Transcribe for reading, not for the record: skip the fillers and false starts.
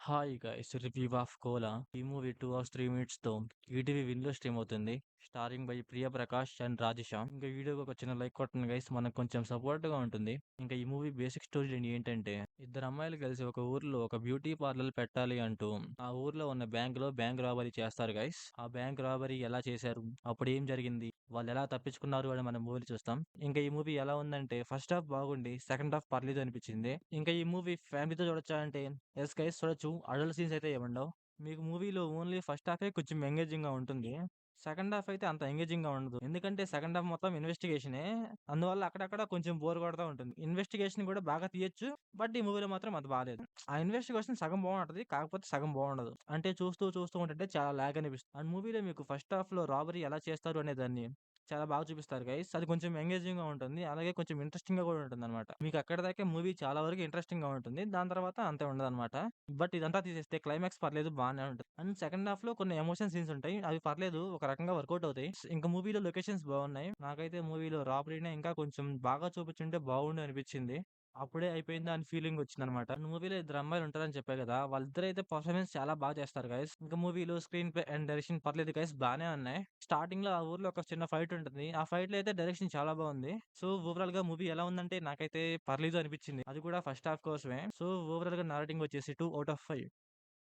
Hi guys review of Kola ఈ movie 2 hours 3 minutes తో ETV win లో స్ట్రీమ్ అవుతుంది. Starring by Priya Prakash and Rajesham. ఇంకా వీడియోకి ఒక చిన్న లైక్ కొట్టండి గైస్, మనకు కొంచెం సపోర్ట్ గా ఉంటుంది. ఇంకా ఈ మూవీ బేసిక్ స్టోరీ ఏంటంటే, ఇద్దరు అమ్మాయిలు కలిసి ఒక ఊర్లో ఒక బ్యూటీ పార్లర్ పెట్టాలి అంటూ ఆ ఊర్లో ఉన్న బ్యాంక్ లో బ్యాంక్ రాబరీ చేస్తారు గైస్. ఆ బ్యాంక్ రాబరీ ఎలా చేశారు, అప్పుడు ఏం జరిగింది, వాళ్ళు ఎలా తప్పించుకున్నారు అని మనం మూవీ చూస్తాం. ఇంకా ఈ మూవీ ఎలా ఉందంటే, ఫస్ట్ హాఫ్ బాగుండి సెకండ్ హాఫ్ పర్లేదు అనిపించింది. ఇంకా ఈ మూవీ ఫ్యామిలీతో చూడొచ్చా అంటే ఎస్ గైస్ చూడొచ్చు. అడల్ట్ సీన్స్ అయితే ఏముండవు. మీకు మూవీలో ఓన్లీ ఫస్ట్ హాఫే కొంచెం ఎంగేజింగ్ గా ఉంటుంది. సెకండ్ హాఫ్ అయితే అంత ఎంగేజింగ్ గా ఉండదు. ఎందుకంటే సెకండ్ హాఫ్ మొత్తం ఇన్వెస్టిగేషనే. అందువల్ల అక్కడక్కడ కొంచెం బోర్ కొడతా ఉంటుంది. ఇన్వెస్టిగేషన్ కూడా బాగా తీయొచ్చు. బట్ ఈ మూవీలో మాత్రం అంత బాలేదు. ఆ ఇన్వెస్టిగేషన్ సగం బాగుంటది, కాకపోతే సగం బాగుండదు. అంటే చూస్తూ చూస్తూ ఉంటుంటే చాలా లాగ్ అనిపిస్తుంది. అండ్ మూవీలో మీకు ఫస్ట్ హాఫ్ లో రాబరీ ఎలా చేస్తారు అనే దాన్ని చాలా బాగా చూపిస్తారు గైస్. అది కొంచెం ఎంగేజింగ్ గా ఉంటుంది, అలాగే కొంచెం ఇంట్రెస్టింగ్ గా కూడా ఉంటుంది అనమాట. మీకు అక్కడ దాకా మూవీ చాలా వరకు ఇంట్రెస్టింగ్ గా ఉంటుంది, దాని తర్వాత అంతే ఉండదు అనమాట. బట్ ఇదంతా తీసేస్తే క్లైమాక్స్ పర్లేదు, బాగానే ఉంటుంది. అండ్ సెకండ్ హాఫ్ లో కొన్ని ఎమోషన్ సీన్స్ ఉంటాయి, అవి పర్లేదు, ఒక రకంగా వర్కౌట్ అవుతాయి. ఇంకా మూవీలో లొకేషన్స్ బాగున్నాయి. నాకైతే మూవీలో రాబరీనే ఇంకా కొంచెం బాగా చూపించుంటే బాగుండు అనిపించింది. అప్పుడే అయిపోయిందా అని ఫీలింగ్ వచ్చిందనమాట. మూవీలో ఇద్దరు అమ్మాయిలు ఉంటారని చెప్పా కదా, వాళ్ళిద్దరైతే పర్ఫార్మెన్స్ చాలా బాగా చేస్తారు గైస్. ఇంకా మూవీలో స్క్రీన్ ప్లే అండ్ డైరెక్షన్ పర్లేదు గైస్, బానే ఉన్నాయి. స్టార్టింగ్ లో ఆ ఊర్లో ఒక చిన్న ఫైట్ ఉంటుంది, ఆ ఫైట్ లో అయితే డైరెక్షన్ చాలా బాగుంది. సో ఓవరాల్ గా మూవీ ఎలా ఉందంటే నాకైతే పర్లేదు అనిపించింది, అది కూడా ఫస్ట్ హాఫ్ కోసమే. సో ఓవరాల్ గా నారేటింగ్ వచ్చేసి 2 out of 5.